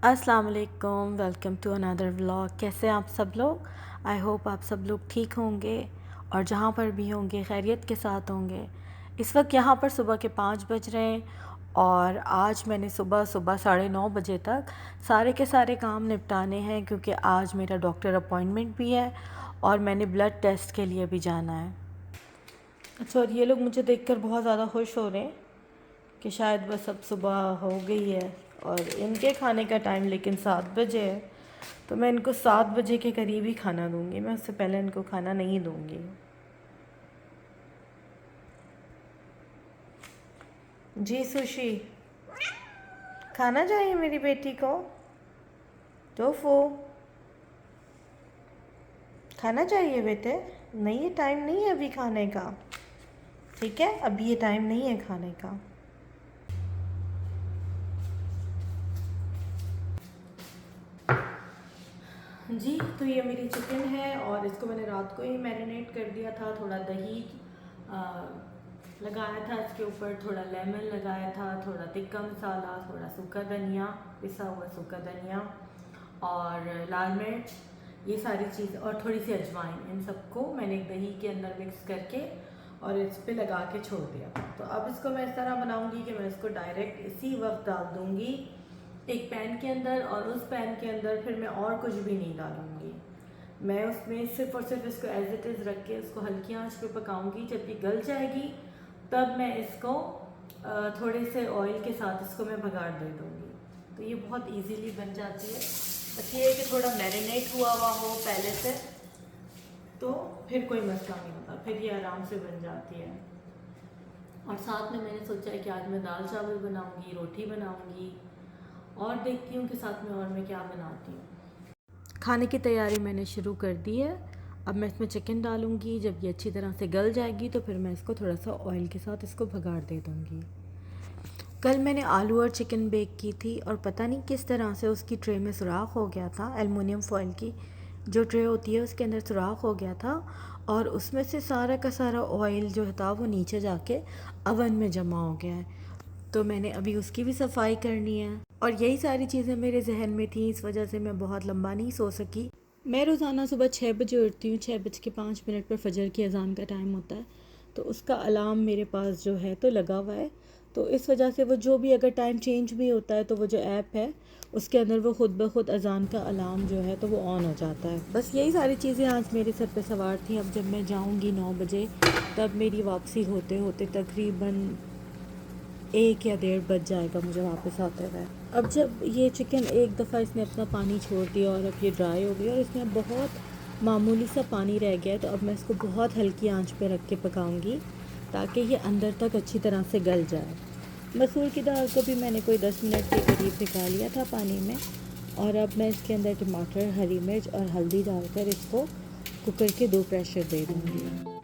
अस्सलाम वालेकुम, welcome to another vlog. कैसे आप सब लोग? आई होप आप सब लोग ठीक होंगे और जहाँ पर भी होंगे खैरियत के साथ होंगे। इस वक्त यहाँ पर सुबह के 5 बज रहे हैं और आज मैंने सुबह सुबह 9:30 बजे तक सारे के सारे काम निपटाने हैं क्योंकि आज मेरा डॉक्टर अपॉइंटमेंट भी है और मैंने ब्लड टेस्ट के लिए भी जाना है। अच्छा, और ये लोग मुझे देखकर बहुत ज़्यादा खुश हो रहे हैं कि शायद बस अब सुबह हो गई है और इनके खाने का टाइम लेकिन 7 बजे है, तो मैं इनको 7 बजे के करीब ही खाना दूंगी। मैं उससे पहले इनको खाना नहीं दूंगी। जी सुशी, खाना चाहिए मेरी बेटी को। टोफू, खाना चाहिए बेटे। नहीं, ये टाइम नहीं है अभी खाने का। ठीक है, अभी ये टाइम नहीं है खाने का। जी, तो ये मेरी चिकन है और इसको मैंने रात को ही मैरिनेट कर दिया था। थोड़ा दही आ, लगाया था इसके ऊपर, थोड़ा लेमन लगाया था, थोड़ा तिक्का मसाला, थोड़ा सूखा धनिया, पिसा हुआ सूखा धनिया और लाल मिर्च, ये सारी चीज़ और थोड़ी सी अजवाइन, इन सबको मैंने एक दही के अंदर मिक्स करके और इस पे लगा के छोड़ दिया। तो अब इसको मैं इस तरह बनाऊंगी कि मैं इसको डायरेक्ट इसी वक्त डाल दूंगी एक पैन के अंदर और उस पैन के अंदर फिर मैं और कुछ भी नहीं डालूंगी। मैं उसमें सिर्फ और सिर्फ इसको एज इट इज़ रख के उसको हल्की आंच पे पकाऊंगी। जब ये गल जाएगी तब मैं इसको थोड़े से ऑयल के साथ इसको मैं भगाड़ दे दूँगी। तो ये बहुत इजीली बन जाती है। बस ये है कि थोड़ा मैरिनेट हुआ हुआ हो पहले से, तो फिर कोई मसला नहीं होता, फिर ये आराम से बन जाती है। और साथ में मैंने सोचा है कि आज मैं दाल चावल बनाऊंगी, रोटी बनाऊंगी और देखती हूँ कि साथ में और मैं क्या बनाती हूँ। खाने की तैयारी मैंने शुरू कर दी है। अब मैं इसमें चिकन डालूँगी। जब ये अच्छी तरह से गल जाएगी तो फिर मैं इसको थोड़ा सा ऑयल के साथ इसको भगाड़ दे दूँगी। कल मैंने आलू और चिकन बेक की थी और पता नहीं किस तरह से उसकी ट्रे में सुराख हो गया था। एलुमिनियम फॉइल की जो ट्रे होती है उसके अंदर सुराख हो गया था और उसमें से सारा का सारा ऑयल जो था वो नीचे जाके अवन में जमा हो गया है। तो मैंने अभी उसकी भी सफाई करनी है और यही सारी चीज़ें मेरे जहन में थी, इस वजह से मैं बहुत लंबा नहीं सो सकी। मैं रोज़ाना सुबह 6 बजे उठती हूँ। 6:05 पर फजर की अज़ान का टाइम होता है, तो उसका अलार्म मेरे पास जो है तो लगा हुआ है। तो इस वजह से वो जो भी अगर टाइम चेंज भी होता है तो वो जो ऐप है उसके अंदर वो खुद ब खुद अज़ान का अलार्म जो है तो वो ऑन हो जाता है। बस यही सारी चीज़ें आज मेरे सर पे सवार थी। अब जब मैं जाऊँगी 9 बजे, तब मेरी वापसी होते होते तकरीबन 1 या 1:30 बज जाएगा मुझे वापस आते हुए। अब जब ये चिकन एक दफ़ा इसने अपना पानी छोड़ दिया और अब ये ड्राई हो गई और इसमें बहुत मामूली सा पानी रह गया है, तो अब मैं इसको बहुत हल्की आंच पे रख के पकाऊंगी ताकि ये अंदर तक अच्छी तरह से गल जाए। मसूर की दाल को भी मैंने कोई 10 मिनट के करीब भिगा लिया था पानी में और अब मैं इसके अंदर टमाटर, हरी मिर्च और हल्दी डालकर इसको कुकर के 2 प्रेशर दे दूँगी।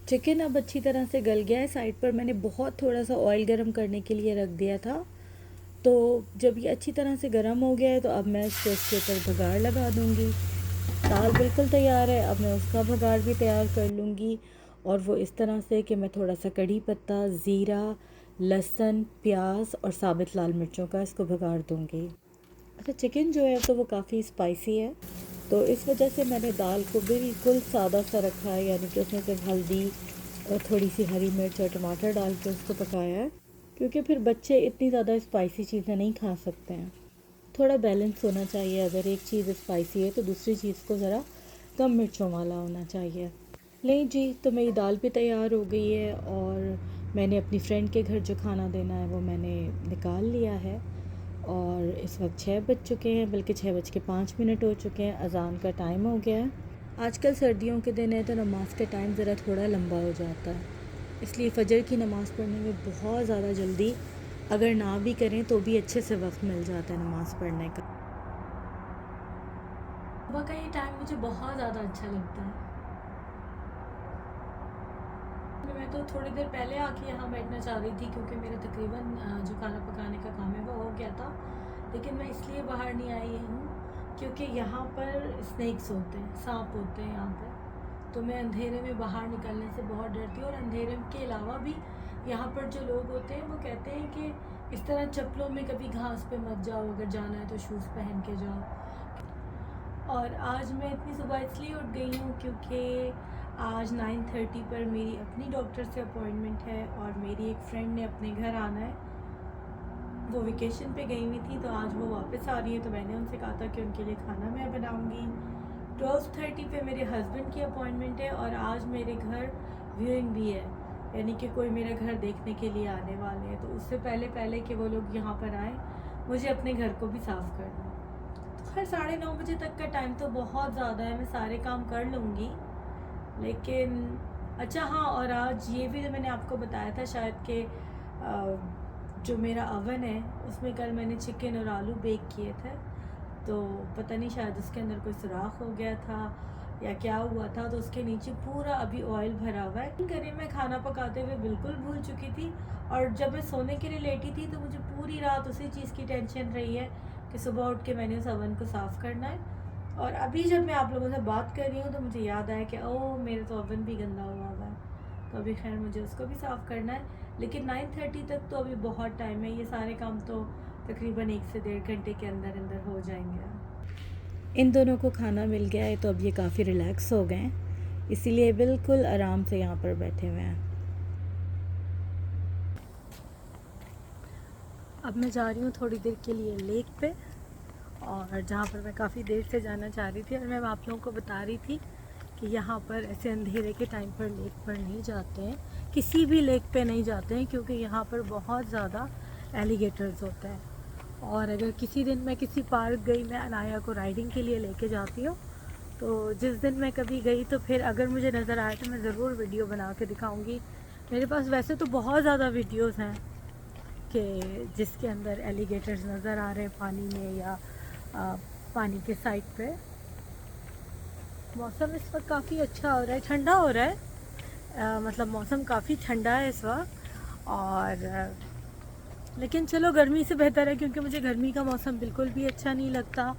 चिकन अब अच्छी तरह से गल गया है। साइड पर मैंने बहुत थोड़ा सा ऑयल गरम करने के लिए रख दिया था। तो जब ये अच्छी तरह से गरम हो गया है तो अब मैं इसको इसके ऊपर भगाड़ लगा दूँगी। दाल बिल्कुल तैयार है। अब मैं उसका भगाड़ भी तैयार कर लूँगी और वो इस तरह से कि मैं थोड़ा सा कड़ी पत्ता, ज़ीरा, लहसुन, प्याज और साबित लाल मिर्चों का इसको भगाड़ दूँगी। अच्छा, चिकन जो है तो वो काफ़ी स्पाइसी है, तो इस वजह से मैंने दाल को बिल्कुल सादा सा रखा है, यानी कि उसमें सिर्फ हल्दी और थोड़ी सी हरी मिर्च और टमाटर डाल के उसको पकाया है, क्योंकि फिर बच्चे इतनी ज़्यादा स्पाइसी चीज़ें नहीं खा सकते हैं। थोड़ा बैलेंस होना चाहिए। अगर एक चीज़ स्पाइसी है तो दूसरी चीज़ को ज़रा कम मिर्चों वाला होना चाहिए। नहीं जी, तो मेरी दाल भी तैयार हो गई है और मैंने अपनी फ्रेंड के घर जो खाना देना है वो मैंने निकाल लिया है और इस वक्त 6 बज चुके हैं, बल्कि 6:05 हो चुके हैं। अज़ान का टाइम हो गया है। आजकल सर्दियों के दिन है तो नमाज का टाइम ज़रा थोड़ा लंबा हो जाता है, इसलिए फ़जर की नमाज़ पढ़ने में बहुत ज़्यादा जल्दी अगर ना भी करें तो भी अच्छे से वक्त मिल जाता है नमाज़ पढ़ने का। सुबह का ये टाइम मुझे बहुत ज़्यादा अच्छा लगता है। मैं तो थोड़ी देर पहले आके यहाँ बैठना चाह रही थी क्योंकि मेरा तकरीबन जो खाना पकाने का काम है वो हो गया था, लेकिन मैं इसलिए बाहर नहीं आई हूँ क्योंकि यहाँ पर स्नेक्स होते हैं, सांप होते हैं यहाँ पर। तो मैं अंधेरे में बाहर निकलने से बहुत डरती हूँ। और अंधेरे के अलावा भी यहाँ पर जो लोग होते हैं वो कहते हैं कि इस तरह चप्पलों में कभी घास पे मत जाओ, अगर जाना है तो शूज़ पहन के जाओ। और आज मैं इतनी सुबह इसलिए उठ गई हूँ क्योंकि आज 9:30 पर मेरी अपनी डॉक्टर से अपॉइंटमेंट है और मेरी एक फ्रेंड ने अपने घर आना है। वो वेकेशन पे गई हुई थी तो आज वो वापस आ रही है, तो मैंने उनसे कहा था कि उनके लिए खाना मैं बनाऊँगी। 12:30 पे मेरे हस्बैंड की अपॉइंटमेंट है और आज मेरे घर व्यूइंग भी है, यानी कि कोई मेरे घर देखने के लिए आने वाले हैं। तो उससे पहले कि वो लोग यहाँ पर आएँ मुझे अपने घर को भी साफ़ करना है। तो खैर 9:30 बजे तक का टाइम तो बहुत ज़्यादा है, मैं सारे काम कर लूँगी। लेकिन अच्छा हाँ, और आज ये भी जो मैंने आपको बताया था शायद कि जो मेरा अवन है उसमें कल मैंने चिकन और आलू बेक किए थे, तो पता नहीं शायद उसके अंदर कोई सुराख हो गया था या क्या हुआ था, तो उसके नीचे पूरा अभी ऑयल भरा हुआ है। करें मैं खाना पकाते हुए बिल्कुल भूल चुकी थी और जब मैं सोने के लिए लेटी थी तो मुझे पूरी रात उसी चीज़ की टेंशन रही है कि सुबह उठ के मैंने उस अवन को साफ़ करना है। और अभी जब मैं आप लोगों से बात कर रही हूँ तो मुझे याद आया कि ओह मेरा तो ओवन भी गंदा हुआ है, तो अभी खैर मुझे उसको भी साफ़ करना है। लेकिन 9:30 तक तो अभी बहुत टाइम है, ये सारे काम तो तकरीबन 1 से 1.5 घंटे के अंदर अंदर हो जाएंगे। इन दोनों को खाना मिल गया है तो अब ये काफ़ी रिलैक्स हो गए हैं, इसीलिए बिल्कुल आराम से यहाँ पर बैठे हुए हैं। अब मैं जा रही हूँ थोड़ी देर के लिए लेक पे, और जहाँ पर मैं काफ़ी देर से जाना चाह रही थी। और मैं आप लोगों को बता रही थी कि यहाँ पर ऐसे अंधेरे के टाइम पर लेक पर नहीं जाते हैं, किसी भी लेक पे नहीं जाते हैं, क्योंकि यहाँ पर बहुत ज़्यादा एलिगेटर्स होते हैं। और अगर किसी दिन मैं किसी पार्क गई, मैं अनाया को राइडिंग के लिए लेके जाती हूँ, तो जिस दिन मैं कभी गई तो फिर अगर मुझे नज़र आए तो मैं ज़रूर वीडियो बना के दिखाऊँगी। मेरे पास वैसे तो बहुत ज़्यादा वीडियोज़ हैं कि जिसके अंदर एलिगेटर्स नज़र आ रहे हैं पानी में या पानी के साइड पे। मौसम इस वक्त काफ़ी अच्छा हो रहा है, ठंडा हो रहा है, मतलब मौसम काफ़ी ठंडा है इस वक्त। और लेकिन चलो गर्मी से बेहतर है, क्योंकि मुझे गर्मी का मौसम बिल्कुल भी अच्छा नहीं लगता,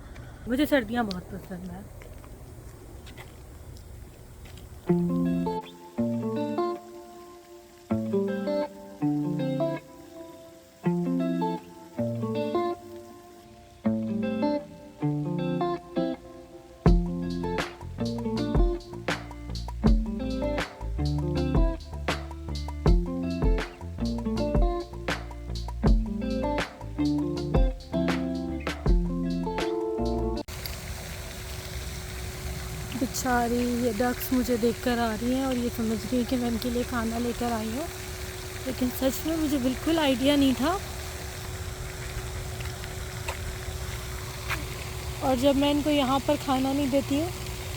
मुझे सर्दियाँ बहुत पसंद है। बेचारी ये डक्स मुझे देखकर आ रही हैं और ये समझ रही है कि मैं इनके लिए खाना लेकर आई हूँ, लेकिन सच में मुझे बिल्कुल आइडिया नहीं था। और जब मैं इनको यहाँ पर खाना नहीं देती हूँ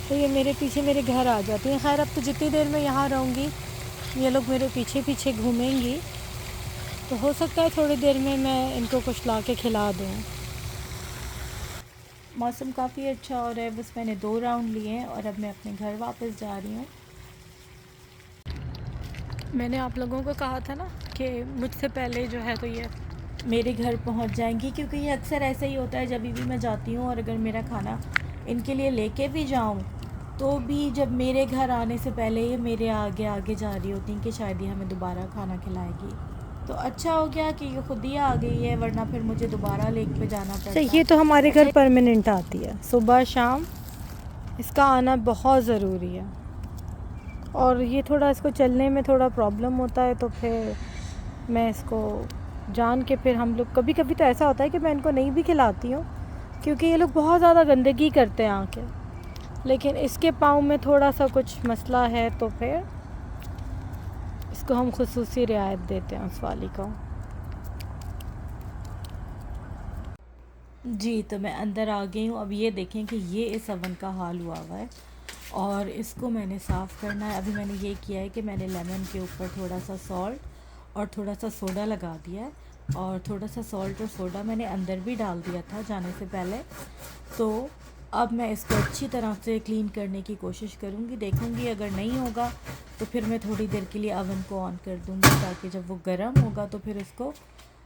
तो ये मेरे पीछे मेरे घर आ जाती हैं। खैर अब तो जितनी देर मैं यहाँ रहूँगी ये लोग मेरे पीछे पीछे घूमेंगी, तो हो सकता है थोड़ी देर में मैं इनको कुछ ला के खिला दूँ। मौसम काफ़ी अच्छा हो रहा है, बस मैंने 2 राउंड लिए हैं और अब मैं अपने घर वापस जा रही हूँ। मैंने आप लोगों को कहा था ना कि मुझसे पहले जो है तो ये मेरे घर पहुँच जाएंगी, क्योंकि ये अक्सर ऐसा ही होता है जब भी मैं जाती हूँ और अगर मेरा खाना इनके लिए लेके भी जाऊँ तो भी जब मेरे घर आने से पहले ये मेरे आगे आगे जा रही होती हैं कि शायद ये हमें दोबारा खाना खिलाएगी। तो अच्छा हो गया कि ये खुद ही आ गई है, वरना फिर मुझे दोबारा लेक पे जाना पड़ता। ये तो हमारे घर परमानेंट आती है, सुबह शाम इसका आना बहुत ज़रूरी है। और ये थोड़ा इसको चलने में थोड़ा प्रॉब्लम होता है, तो फिर मैं इसको जान के फिर हम लोग कभी कभी तो ऐसा होता है कि मैं इनको नहीं भी खिलाती हूँ, क्योंकि ये लोग बहुत ज़्यादा गंदगी करते हैं आके। लेकिन इसके पाँव में थोड़ा सा कुछ मसला है तो फिर इसको हम खुसूसी रियायत देते हैं उस वाली को। जी तो मैं अंदर आ गई हूँ। अब ये देखें कि ये इस अवन का हाल हुआ है और इसको मैंने साफ़ करना है। अभी मैंने ये किया है कि मैंने लेमन के ऊपर थोड़ा सा सॉल्ट और थोड़ा सा सोडा लगा दिया है और थोड़ा सा सॉल्ट और सोडा मैंने अंदर भी डाल दिया था जाने से पहले। तो अब मैं इसको अच्छी तरह से क्लीन करने की कोशिश करूँगी, देखूँगी अगर नहीं होगा तो फिर मैं थोड़ी देर के लिए अवन को ऑन कर दूँगी, ताकि जब वो गर्म होगा तो फिर इसको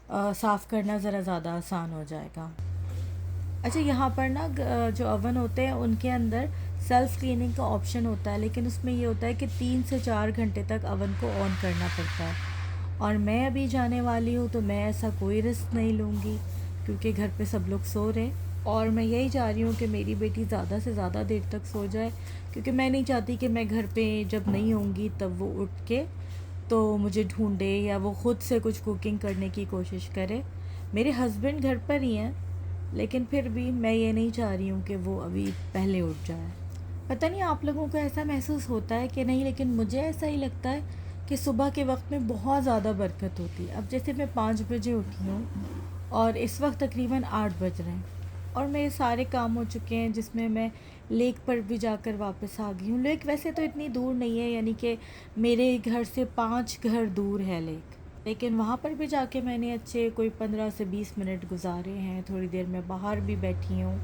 साफ़ करना ज़रा ज़्यादा आसान हो जाएगा। अच्छा, यहाँ पर ना जो अवन होते हैं उनके अंदर सेल्फ़ क्लीनिंग का ऑप्शन होता है, लेकिन उसमें ये होता है कि 3 से 4 घंटे तक अवन को ऑन करना पड़ता है। और मैं अभी जाने वाली हूँ तो मैं ऐसा कोई रिस्क नहीं लूँगी, क्योंकि घर पे सब लोग सो रहे हैं और मैं यही चाह रही हूँ कि मेरी बेटी ज़्यादा से ज़्यादा देर तक सो जाए, क्योंकि मैं नहीं चाहती कि मैं घर पे जब नहीं होंगी तब वो उठ के तो मुझे ढूंढे या वो ख़ुद से कुछ कुकिंग करने की कोशिश करे। मेरे हस्बैंड घर पर ही हैं, लेकिन फिर भी मैं ये नहीं चाह रही हूँ कि वो अभी पहले उठ जाए। पता नहीं आप लोगों को ऐसा महसूस होता है कि नहीं, लेकिन मुझे ऐसा ही लगता है कि सुबह के वक्त में बहुत ज़्यादा बरकत होती है। अब जैसे मैं 5 बजे उठी हूँ और इस वक्त तकरीबन 8 बज रहे हैं और मेरे सारे काम हो चुके हैं, जिसमें मैं लेक पर भी जाकर वापस आ गई हूँ। लेक वैसे तो इतनी दूर नहीं है, यानी कि मेरे घर से 5 घर दूर है लेक, लेकिन वहाँ पर भी जाके मैंने अच्छे कोई 15 से 20 मिनट गुजारे हैं। थोड़ी देर मैं बाहर भी बैठी हूँ।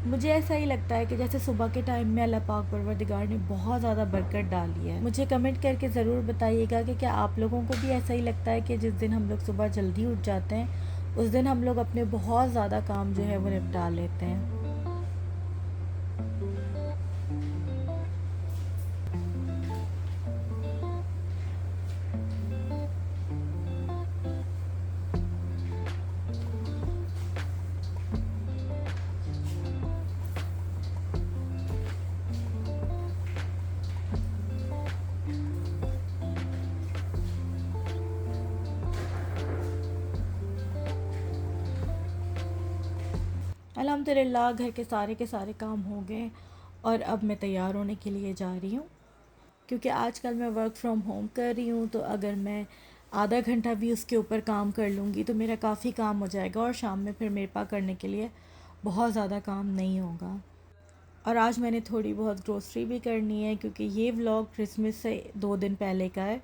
मुझे ऐसा ही लगता है कि जैसे सुबह के टाइम में अल्लाह पाक परवरदिगार ने बहुत ज़्यादा बरकत डाली है। मुझे कमेंट करके ज़रूर बताइएगा कि क्या आप लोगों को भी ऐसा ही लगता है कि जिस दिन हम लोग सुबह जल्दी उठ जाते हैं उस दिन हम लोग अपने बहुत ज़्यादा काम जो है वो निपटा लेते हैं। अल्हम्दुलिल्लाह घर के सारे काम हो गए और अब मैं तैयार होने के लिए जा रही हूँ, क्योंकि आजकल मैं वर्क फ्रॉम होम कर रही हूँ। तो अगर मैं आधा घंटा भी उसके ऊपर काम कर लूँगी तो मेरा काफ़ी काम हो जाएगा और शाम में फिर मेरे पास करने के लिए बहुत ज़्यादा काम नहीं होगा। और आज मैंने थोड़ी बहुत ग्रोसरी भी करनी है, क्योंकि ये व्लॉग क्रिसमस से 2 दिन पहले का है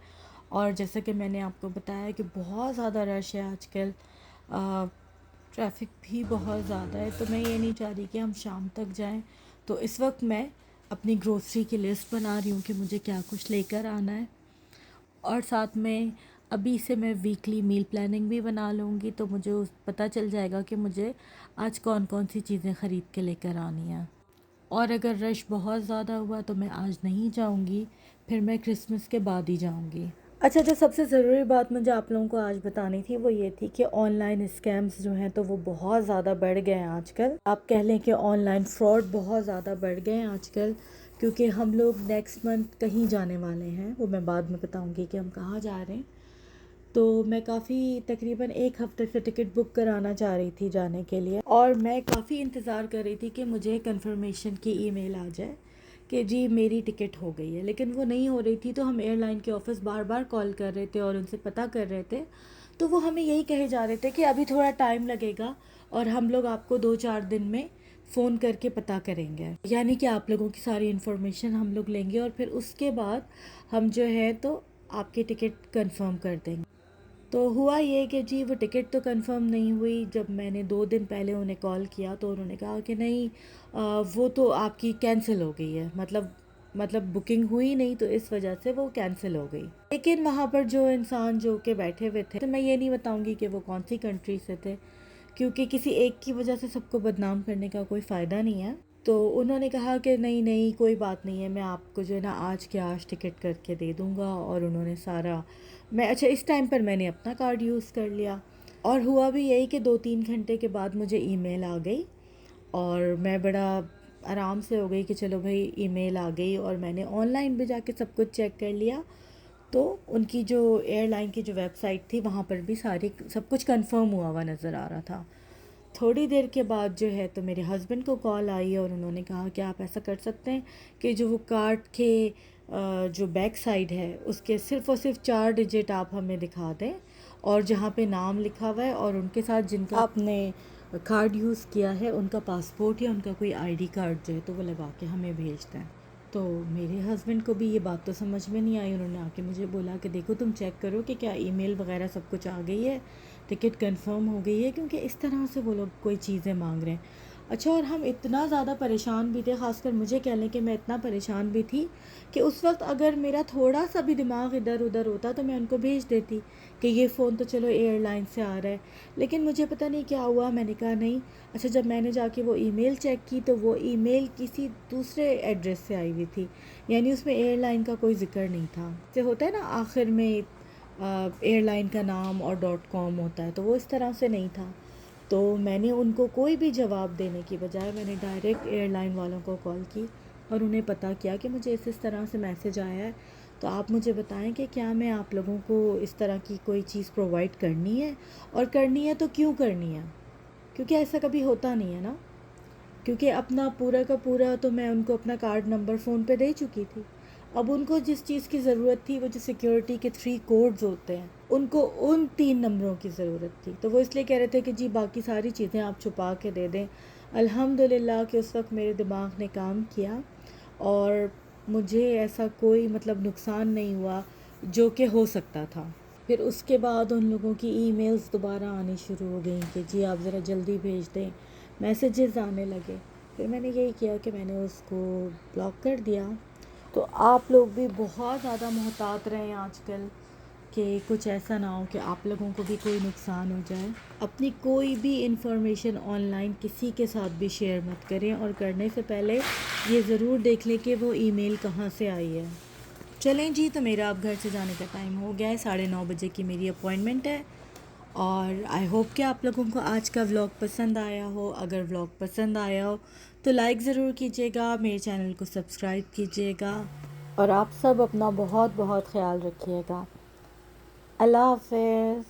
और जैसा कि मैंने आपको बताया कि बहुत ज़्यादा रश है आजकल, ट्रैफिक भी बहुत ज़्यादा है। तो मैं ये नहीं चाह रही कि हम शाम तक जाएं। तो इस वक्त मैं अपनी ग्रोसरी की लिस्ट बना रही हूँ कि मुझे क्या कुछ लेकर आना है, और साथ में अभी से मैं वीकली मील प्लानिंग भी बना लूँगी, तो मुझे उस पता चल जाएगा कि मुझे आज कौन कौन सी चीज़ें ख़रीद के लेकर आनी हैं। और अगर रश बहुत ज़्यादा हुआ तो मैं आज नहीं जाऊँगी, फिर मैं क्रिसमस के बाद ही जाऊँगी। अच्छा, जो सबसे ज़रूरी बात मुझे आप लोगों को आज बतानी थी वो ये थी कि ऑनलाइन स्कैम्स जो हैं तो वो बहुत ज़्यादा बढ़ गए हैं आजकल। आप कह लें कि ऑनलाइन फ्रॉड बहुत ज़्यादा बढ़ गए हैं आजकल, क्योंकि हम लोग नेक्स्ट मंथ कहीं जाने वाले हैं, वो मैं बाद में बताऊँगी कि हम कहाँ जा रहे हैं। तो मैं काफ़ी तकरीबन 1 हफ़्ते से टिकट बुक कराना चाह रही थी जाने के लिए, और मैं काफ़ी इंतज़ार कर रही थी कि मुझे कंफर्मेशन की ईमेल आ जाए कि जी मेरी टिकट हो गई है, लेकिन वो नहीं हो रही थी। तो हम एयरलाइन के ऑफ़िस बार बार कॉल कर रहे थे और उनसे पता कर रहे थे, तो वो हमें यही कहे जा रहे थे कि अभी थोड़ा टाइम लगेगा और हम लोग आपको 2-4 दिन में फ़ोन करके पता करेंगे, यानी कि आप लोगों की सारी इन्फॉर्मेशन हम लोग लेंगे और फिर उसके बाद हम जो है तो आपकी टिकट कंफर्म कर देंगे। तो हुआ ये कि जी वो टिकट तो कंफर्म नहीं हुई। जब मैंने 2 दिन पहले उन्हें कॉल किया तो उन्होंने कहा कि नहीं, वो तो आपकी कैंसिल हो गई है, मतलब बुकिंग हुई नहीं, तो इस वजह से वो कैंसिल हो गई। लेकिन वहाँ पर जो इंसान जो के बैठे हुए थे, तो मैं ये नहीं बताऊँगी कि वो कौन सी कंट्री से थे, क्योंकि किसी एक की वजह से सबको बदनाम करने का कोई फ़ायदा नहीं है। तो उन्होंने कहा कि नहीं नहीं कोई बात नहीं है, मैं आपको जो है ना आज के आज टिकट करके दे दूँगा। और उन्होंने सारा मैं अच्छा इस टाइम पर मैंने अपना कार्ड यूज़ कर लिया, और हुआ भी यही कि 2-3 घंटे के बाद मुझे ईमेल आ गई और मैं बड़ा आराम से हो गई कि चलो भाई ईमेल आ गई। और मैंने ऑनलाइन भी जाके सब कुछ चेक कर लिया, तो उनकी जो एयरलाइन की जो वेबसाइट थी वहाँ पर भी सारी सब कुछ कंफर्म हुआ नज़र आ रहा था। थोड़ी देर के बाद जो है तो मेरे हस्बैंड को कॉल आई और उन्होंने कहा कि आप ऐसा कर सकते हैं कि जो वो कार्ड के जो बैक साइड है उसके सिर्फ़ और सिर्फ 4 डिजिट आप हमें दिखा दें, और जहाँ पे नाम लिखा हुआ है और उनके साथ जिनका आपने कार्ड यूज़ किया है उनका पासपोर्ट या उनका कोई आईडी कार्ड जो है तो वो लगा के हमें भेज दें। तो मेरे हस्बैंड को भी ये बात तो समझ में नहीं आई। उन्होंने आके मुझे बोला कि देखो तुम चेक करो कि क्या ईमेल वगैरह सब कुछ आ गई है। टिकट कंफर्म हो गई है, क्योंकि इस तरह से वो लोग कोई चीज़ें मांग रहे हैं। अच्छा, और हम इतना ज़्यादा परेशान भी थे, ख़ासकर मुझे कह लें कि मैं इतना परेशान भी थी कि उस वक्त अगर मेरा थोड़ा सा भी दिमाग इधर उधर होता तो मैं उनको भेज देती कि ये फ़ोन तो चलो एयरलाइन से आ रहा है, लेकिन मुझे पता नहीं क्या हुआ, मैंने कहा नहीं। अच्छा, जब मैंने जाके वो ईमेल चेक की तो वो ईमेल किसी दूसरे एड्रेस से आई हुई थी, यानी उसमें एयरलाइन का कोई ज़िक्र नहीं था। जैसे होता है ना आखिर में एयरलाइन का नाम और .com होता है, तो वो इस तरह से नहीं था। तो मैंने उनको कोई भी जवाब देने की बजाय मैंने डायरेक्ट एयरलाइन वालों को कॉल की और उन्हें पता किया कि मुझे इस तरह से मैसेज आया है, तो आप मुझे बताएं कि क्या मैं आप लोगों को इस तरह की कोई चीज़ प्रोवाइड करनी है, और करनी है तो क्यों करनी है, क्योंकि ऐसा कभी होता नहीं है ना। क्योंकि अपना पूरा का पूरा तो मैं उनको अपना कार्ड नंबर फ़ोन पे दे चुकी थी। अब उनको जिस चीज़ की ज़रूरत थी, वो जो सिक्योरिटी के 3 कोड्स होते हैं, उनको उन 3 नंबरों की ज़रूरत थी। तो वो इसलिए कह रहे थे कि जी बाकी सारी चीज़ें आप छुपा के दे दें। अल्हम्दुलिल्लाह कि उस वक्त मेरे दिमाग ने काम किया और मुझे ऐसा कोई मतलब नुकसान नहीं हुआ जो कि हो सकता था। फिर उसके बाद उन लोगों की ईमेल्स दोबारा आनी शुरू हो गई कि जी आप ज़रा जल्दी भेज दें, मैसेजेस आने लगे। फिर मैंने यही किया कि मैंने उसको ब्लॉक कर दिया। तो आप लोग भी बहुत ज़्यादा मोहतात रहें आजकल, कि कुछ ऐसा ना हो कि आप लोगों को भी कोई नुकसान हो जाए। अपनी कोई भी इंफॉर्मेशन ऑनलाइन किसी के साथ भी शेयर मत करें, और करने से पहले ये ज़रूर देख लें कि वो ईमेल कहाँ से आई है। चलें जी, तो मेरा अब घर से जाने का टाइम हो गया है, 9:30 की मेरी अपॉइंटमेंट है। और आई होप कि आप लोगों को आज का व्लॉग पसंद आया हो। अगर व्लॉग पसंद आया हो तो लाइक ज़रूर कीजिएगा, मेरे चैनल को सब्सक्राइब कीजिएगा, और आप सब अपना बहुत बहुत ख्याल रखिएगा। अल्लाह हाफ़िज़।